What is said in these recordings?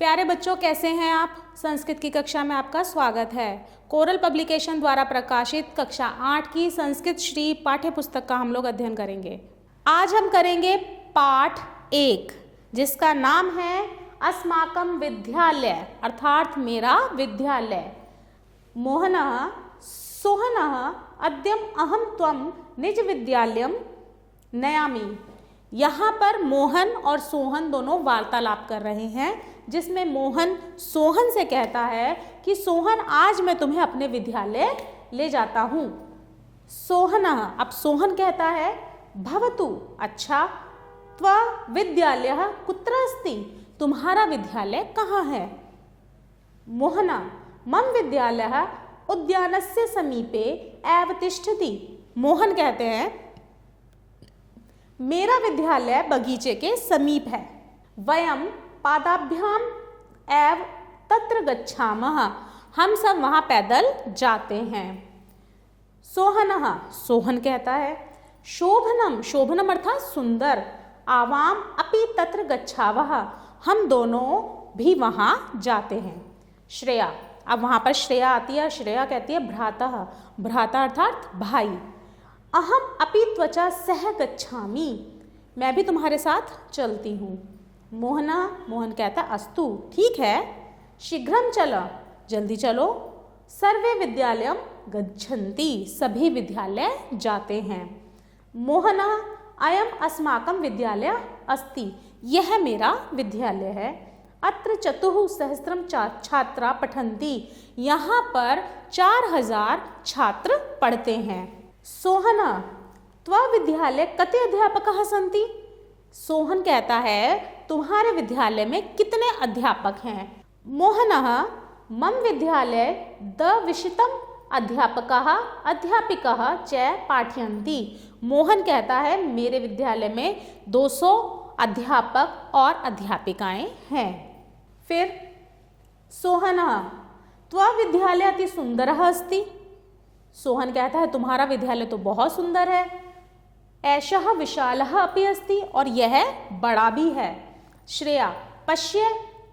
प्यारे बच्चों, कैसे हैं आप? संस्कृत की कक्षा में आपका स्वागत है। कोरल पब्लिकेशन द्वारा प्रकाशित कक्षा 8 की संस्कृत श्री पाठ्य पुस्तक का हम लोग अध्ययन करेंगे। आज हम करेंगे पाठ 1, जिसका नाम है अस्माकं विद्यालय, अर्थात मेरा विद्यालय। मोहनः सोहनः अद्यम अहम त्वं निज विद्यालयं नयामि। यहाँ पर मोहन और सोहन दोनों वार्तालाप कर रहे हैं, जिसमें मोहन सोहन से कहता है कि सोहन, आज मैं तुम्हें अपने विद्यालय ले जाता हूँ। सोहनः, अब सोहन कहता है भवतु, अच्छा, त्व विद्यालयः कुत्र अस्ति, तुम्हारा विद्यालय कहाँ है? मोहनः मम विद्यालयः उद्यानस्य समीपे एव तिष्ठति। मोहन कहते हैं मेरा विद्यालय बगीचे के समीप है। वयम पादाभ्याम एव तत्र गच्छामः, हम सब वहाँ पैदल जाते हैं। सोहनः, सोहन कहता है शोभनम, शोभनम अर्थात सुंदर, आवाम अपि तत्र गच्छावः, हम दोनों भी वहाँ जाते हैं। श्रेया, अब वहाँ पर श्रेया आती है। श्रेया कहती है भ्रातः, भ्राता अर्थात भाई। अहम अपि त्वचा सह गच्छामि, मैं भी तुम्हारे साथ चलती हूँ। मोहना, मोहन कहता अस्तु, ठीक है। शीघ्रम चल, जल्दी चलो। सर्वे विद्यालयम गच्छन्ति, सभी विद्यालय जाते हैं। मोहना अयम अस्माकं विद्यालय अस्ति, यह मेरा विद्यालय है। अत्र 4000 छात्रा पठन्ति, यहाँ पर 4000 छात्र पढ़ते हैं। सोहन त्व विद्यालय कति अध्यापकाः सन्ति, सोहन कहता है तुम्हारे विद्यालय में कितने अध्यापक हैं? मोहनः मम विद्यालय द्विशतं अध्यापकाः अध्यापिकाः च पाठयन्ति। मोहन कहता है मेरे विद्यालय में 200 अध्यापक और अध्यापिकाएं हैं। फिर सोहनः त्व विद्यालय अति सुंदरः अस्ति, सोहन कहता है तुम्हारा विद्यालय तो बहुत सुंदर है। एषः विशालः अपि अस्ति, और यह बड़ा भी है। श्रेया पश्य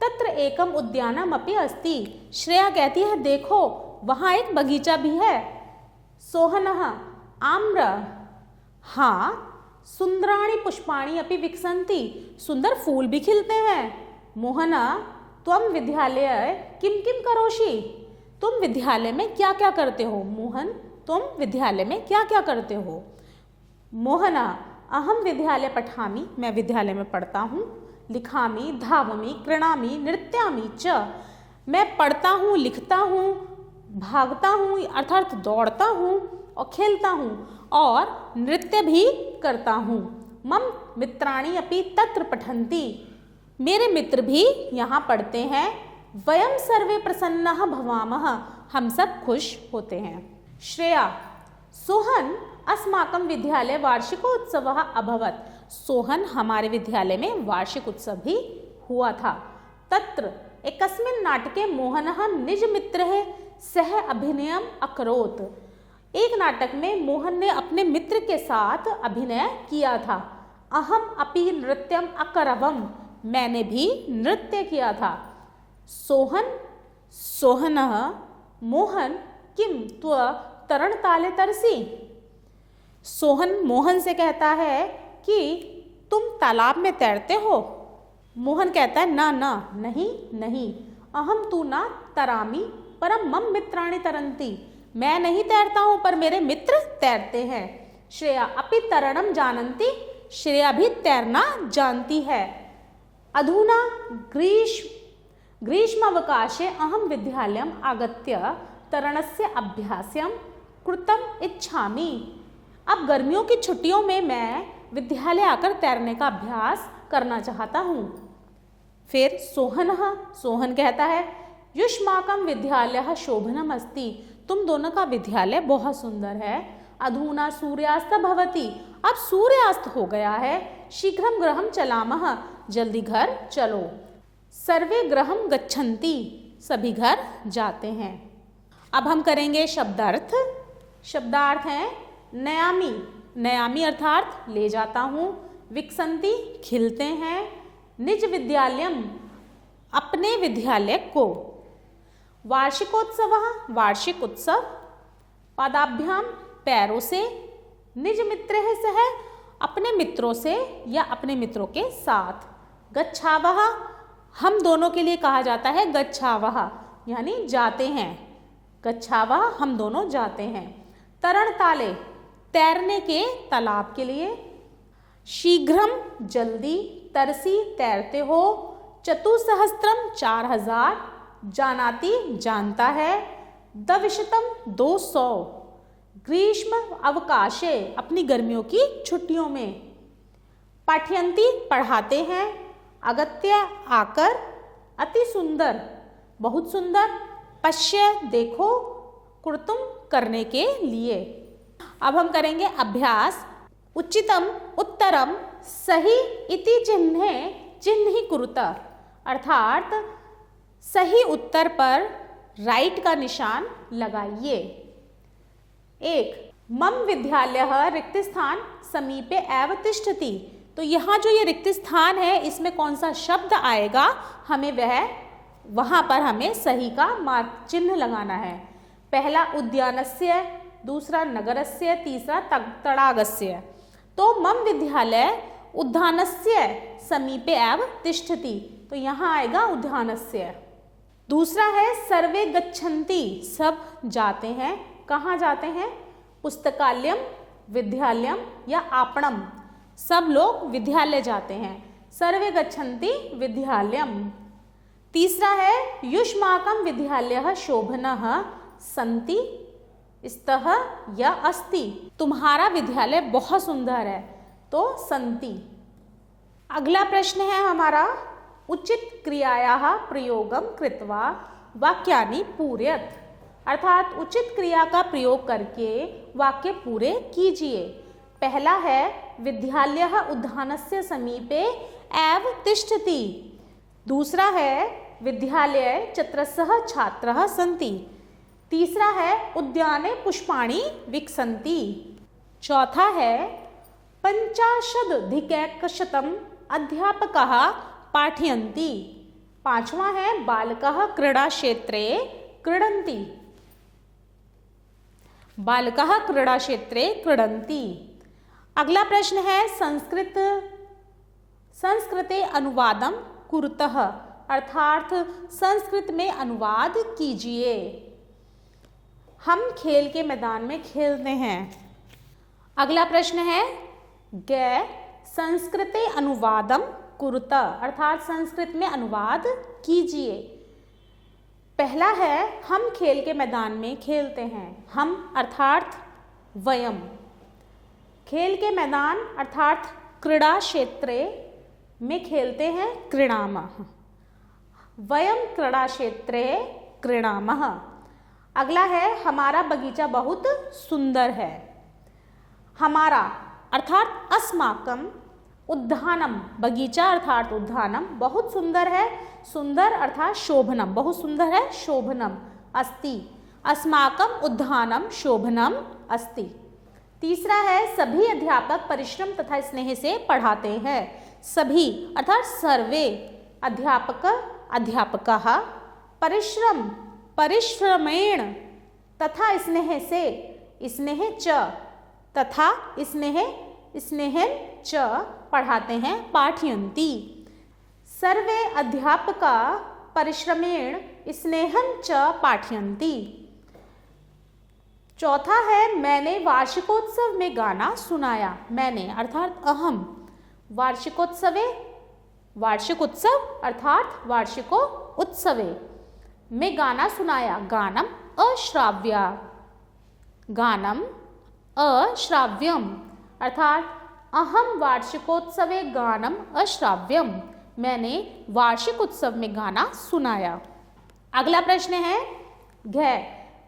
तत्र एकम उद्यानम अपि अस्ति, श्रेया कहती है देखो वहाँ एक बगीचा भी है। सोहनः आम्र, हाँ, सुंदराणि पुष्पाणि अपि विकसन्ति, सुंदर फूल भी खिलते हैं। मोहना त्वं विद्यालये किं किं करोषि, तुम विद्यालय में क्या क्या करते हो? मोहन, तुम विद्यालय में क्या क्या करते हो? मोहना अहम विद्यालय पठामि, मैं विद्यालय में पढ़ता हूँ। लिखामि धावामि क्रीणामि नृत्यामि च, मैं पढ़ता हूँ, लिखता हूँ, भागता हूँ अर्थात दौड़ता हूँ और खेलता हूँ और नृत्य भी करता हूँ। मम मित्राणि अपि तत्र पठन्ति, मेरे मित्र भी यहाँ पढ़ते हैं। वयम सर्वे प्रसन्नाः भवामः, हम सब खुश होते हैं। श्रेया सोहन अस्माकं विद्यालय वार्षिकोत्सवः अभवत्, सोहन हमारे विद्यालय में वार्षिक उत्सव भी हुआ था। तत्र एकस्मिन् नाटके मोहनः निज मित्रः सह अभिनयम् अकरोत्, एक नाटक में मोहन ने अपने मित्र के साथ अभिनय किया था। अहम अपि नृत्यम अकरवम, मैंने भी नृत्य किया था। सोहन सोहनः मोहन किम त्व तरणताले तरसि, सोहन मोहन से कहता है कि तुम तालाब में तैरते हो? मोहन कहता है ना ना, नहीं नहीं, अहम तु न तरामि परम मम मित्राणि तरन्ति, मैं नहीं तैरता हूँ पर मेरे मित्र तैरते हैं। श्रेया अपि तरणम जानन्ति, श्रेया भी तैरना जानती है। अधुना ग्रीष्मावकाशे अहम विद्यालयम् आगत्य तरणस्य अभ्यासं कृतम् इच्छामि, अब गर्मियों की छुट्टियों में मैं विद्यालय आकर तैरने का अभ्यास करना चाहता हूँ। फिर सोहनः, सोहन कहता है युष्माकं विद्यालयः शोभनम् अस्ति, तुम दोनों का विद्यालय बहुत सुंदर है। अधुना सूर्यास्त भवति, अब सूर्यास्त हो गया है। शीघ्रं गृहं चलामः, जल्दी घर चलो। सर्वे गृहं गच्छन्ति, सभी घर जाते हैं। अब हम करेंगे शब्दार्थ। शब्दार्थ हैं नयामि, नयामि अर्थात ले जाता हूँ। विकसन्ति, खिलते हैं। निज विद्यालयम अपने विद्यालय को। वार्षिकोत्सवः वार्षिक उत्सव। पादाभ्यां पैरों से। निज मित्रैः सह अपने मित्रों से या अपने मित्रों के साथ। गच्छावः हम दोनों के लिए कहा जाता है गच्छावः यानी जाते हैं। गच्छावः हम दोनों जाते हैं। तरणताले तैरने के तालाब के लिए। शीघ्रम जल्दी। तरसी तैरते हो। चतुसहस्त्रम 4000। जानाति जानता है। द्विशतम 200। ग्रीष्म अवकाशे अपनी गर्मियों की छुट्टियों में। पाठयंती पढ़ाते हैं। अगत्य आकर। अति सुंदर बहुत सुंदर। पश्य देखो। कुर्तुम करने के लिए। अब हम करेंगे अभ्यास। उचितम उत्तरम सही इति चिन्हे चिन्हि कुरुत अर्थात सही उत्तर पर राइट का निशान लगाइए। 1 मम विद्यालयः रिक्त स्थान समीपे एव तिष्ठति। तो यहाँ जो ये रिक्त स्थान है इसमें कौन सा शब्द आएगा हमें वहाँ पर हमें सही का मार्क चिन्ह लगाना है। पहला उद्यानस्य, दूसरा नगरस्य, तीसरा तडागस्य। तो मम विद्यालय उद्यानस्य समीपे एव तिष्ठति। तो यहाँ आएगा उद्यानस्य। दूसरा है सर्वे गच्छन्ति सब जाते हैं। कहाँ जाते हैं? पुस्तकालयम, विद्यालयम या आपणम। सब लोग विद्यालय जाते हैं। सर्वे गच्छन्ति विद्यालयम। तीसरा है युष्माकं विद्यालयः शोभनः सन्ति स्तः या अस्ति। तुम्हारा विद्यालय बहुत सुंदर है तो सन्ति। अगला प्रश्न है हमारा उचित क्रियायाः प्रयोगं कृत्वा वाक्यानि पूरयत अर्थात उचित क्रिया का प्रयोग करके वाक्य पूरे कीजिए। पहला है विद्यालयः उद्यानस्य समीपे एव तिष्ठति। दूसरा है विद्यालये चत्रसः छात्राः सन्ति। तीसरा है उद्याने पुष्पाणि विकसन्ति। चौथा है 50-अधिकैकशतम् अध्यापकाः पाठयन्ति। पांचवा है बालकाः क्रीडाक्षेत्रे क्रीडन्ति। बालकाः क्रीडाक्षेत्रे क्रीडन्ति। अगला प्रश्न है संस्कृते अनुवादं कुरुतः अर्थात संस्कृत में अनुवाद कीजिए। हम खेल के मैदान में खेलते हैं। अगला प्रश्न है गे संस्कृते अनुवादम कुरुता अर्थात संस्कृत में अनुवाद कीजिए। पहला है हम खेल के मैदान में खेलते हैं। हम अर्थात वयम। खेल के मैदान अर्थात क्रीड़ा क्षेत्रे में खेलते हैं क्रीडामः। वयम क्रीड़ा क्षेत्रे क्रीडामः। अगला है हमारा बगीचा बहुत सुंदर है। हमारा अर्थात अस्माकम। उद्यानम बगीचा अर्थात उद्यानम बहुत सुंदर है। सुंदर अर्थात शोभनम बहुत सुंदर है शोभनम। अस्ति अस्माकम उद्यानम शोभनम अस्ति। तीसरा है सभी अध्यापक परिश्रम तथा स्नेह से पढ़ाते हैं। सभी अर्थात सर्वे अध्यापक अध्यापकाः परिश्रम परिश्रमेण तथा स्नेह से स्नेह च तथा स्नेह स्नेहन च पढ़ाते हैं पाठयन्ति। सर्वे अध्यापका परिश्रमेण स्नेहन च पाठयन्ति। चौथा है मैंने वार्षिकोत्सव में गाना सुनाया। मैंने अर्थात अहम। वार्षिकोत्सवे वार्षिक उत्सव अर्थात वार्षिको उत्सवे में गाना सुनाया। गानम अश्राव्या गानम अश्राव्यम अर्थात अहम वार्षिकोत्सवे गानम अश्राव्यम मैंने वार्षिक उत्सव में गाना सुनाया। अगला प्रश्न है घ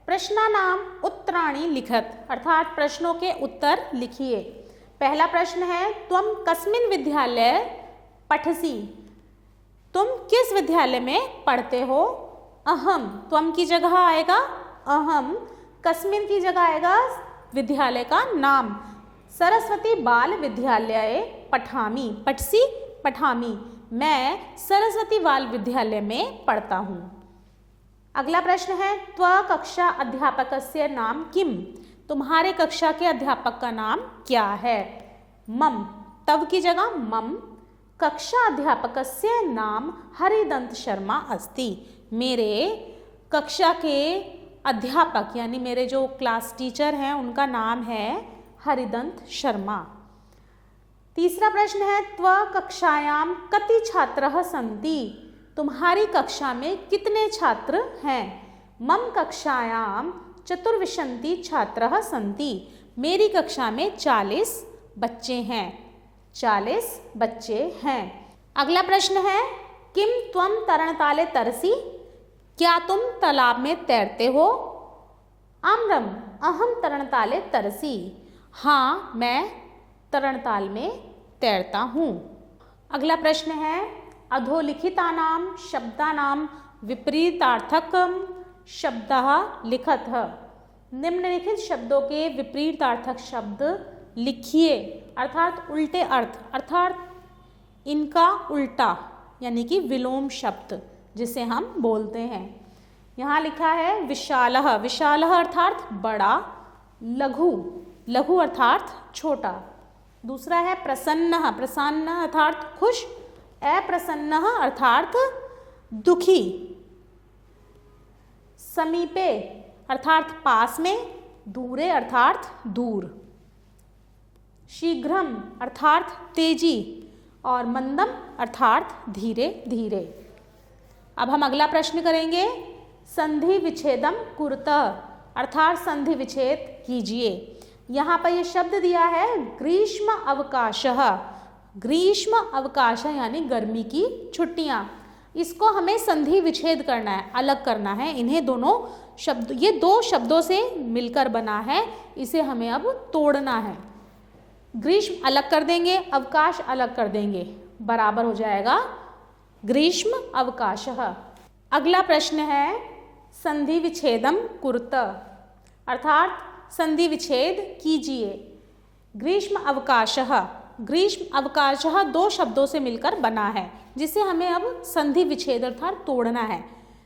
प्रश्नानाम उत्तराणि लिखत अर्थात प्रश्नों के उत्तर लिखिए। पहला प्रश्न है त्वम कस्मिन् विद्यालये पठसि। तुम किस विद्यालय में पढ़ते हो? अहम त्वम की जगह आएगा अहम। कस्मिन की जगह आएगा विद्यालय का नाम। सरस्वती बाल विद्यालय पठामी। पठसी पठामी मैं सरस्वती बाल विद्यालय में पढ़ता हूँ। अगला प्रश्न है त्व कक्षा अध्यापकस्य नाम किम? तुम्हारे कक्षा के अध्यापक का नाम क्या है? मम, तव की जगह मम। कक्षा अध्यापकस्य नाम हरिदंत शर्मा अस्ति। मेरे कक्षा के अध्यापक यानी मेरे जो क्लास टीचर हैं उनका नाम है हरिदंत शर्मा। तीसरा प्रश्न है त्व कक्षायां कति छात्रः सन्ति? तुम्हारी कक्षा में कितने छात्र हैं? मम कक्षायां चतुर्विंशति छात्रः सन्ति। मेरी कक्षा में 40 बच्चे हैं। 40 बच्चे हैं। अगला प्रश्न है किम त्वम तरणताले तरसि? क्या तुम तालाब में तैरते हो? आम्रम अहम तरणताले तरसि। हाँ, मैं तरणताल में तैरता हूँ। अगला प्रश्न है अधोलिखितानां शब्दानां विपरीतार्थकं शब्दः लिखतः। निम्नलिखित शब्दों के विपरीतार्थक शब्द लिखिए, अर्थात उल्टे अर्थ, अर्थात इनका उल्टा यानी कि विलोम शब्द जिसे हम बोलते हैं। यहाँ लिखा है विशालः, विशालः अर्थात बड़ा, लघु, लघु अर्थात छोटा। दूसरा है प्रसन्नः, प्रसन्न अर्थात खुश, अप्रसन्नः अर्थात दुखी। समीपे अर्थात पास में, दूरे अर्थात दूर। शीघ्रम अर्थात तेजी और मंदम अर्थात धीरे धीरे। अब हम अगला प्रश्न करेंगे संधि विच्छेदम कुरुतः अर्थात संधि विच्छेद कीजिए। यहाँ पर ये शब्द दिया है ग्रीष्म अवकाशः। ग्रीष्म अवकाश यानी गर्मी की छुट्टियाँ। इसको हमें संधि विच्छेद करना है, अलग करना है। इन्हें दोनों शब्द, ये दो शब्दों से मिलकर बना है, इसे हमें अब तोड़ना है। ग्रीष्म अलग कर देंगे, अवकाश अलग कर देंगे, बराबर हो जाएगा ग्रीष्म अवकाशः। अगला प्रश्न है संधि विच्छेदम कुरुतः अर्थात संधि विच्छेद कीजिए। ग्रीष्म अवकाशः, ग्रीष्म अवकाशः दो शब्दों से मिलकर बना है जिसे हमें अब संधि विच्छेद अर्थात तोड़ना है।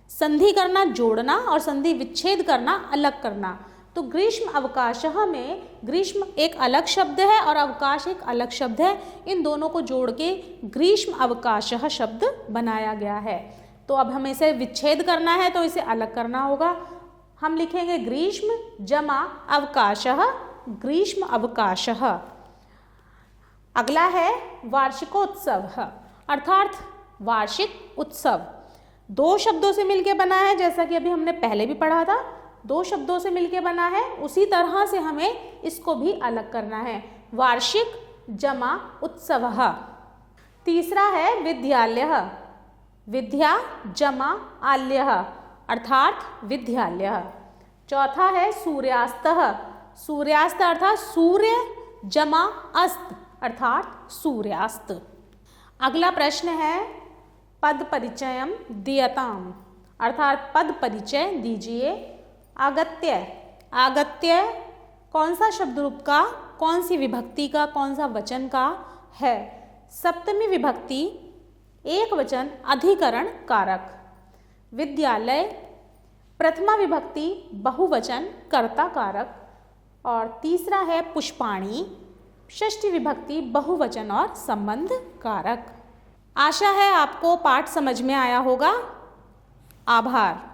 संधि करना जोड़ना और संधि विच्छेद करना अलग करना। तो ग्रीष्म अवकाशः में ग्रीष्म एक अलग शब्द है और अवकाश एक अलग शब्द है। इन दोनों को जोड़ के ग्रीष्म अवकाशः शब्द बनाया गया है। तो अब हमें इसे विच्छेद करना है तो इसे अलग करना होगा। हम लिखेंगे ग्रीष्म जमा अवकाशः, ग्रीष्म अवकाशः। अगला है वार्षिकोत्सव अर्थात वार्षिक उत्सव। दो शब्दों से मिलके बना है, जैसा कि अभी हमने पहले भी पढ़ा था। दो शब्दों से मिलके बना है, उसी तरह से हमें इसको भी अलग करना है। वार्षिक जमा उत्सवः। तीसरा है विद्यालयः, विद्या जमा आल्यः अर्थात विद्यालयः। चौथा है सूर्यास्तः, सूर्यास्त अर्थात सूर्य जमा अस्त अर्थात सूर्यास्त। अगला प्रश्न है पद परिचयम दीयताम अर्थात पद परिचय दीजिए। आगत्य, आगत्य कौन सा शब्द रूप का, कौन सी विभक्ति का, कौन सा वचन का है? सप्तमी विभक्ति एक वचन अधिकरण कारक। विद्यालय प्रथमा विभक्ति बहुवचन कर्ता कारक। और तीसरा है पुष्पाणी षष्ठी विभक्ति बहुवचन और संबंध कारक। आशा है आपको पाठ समझ में आया होगा। आभार।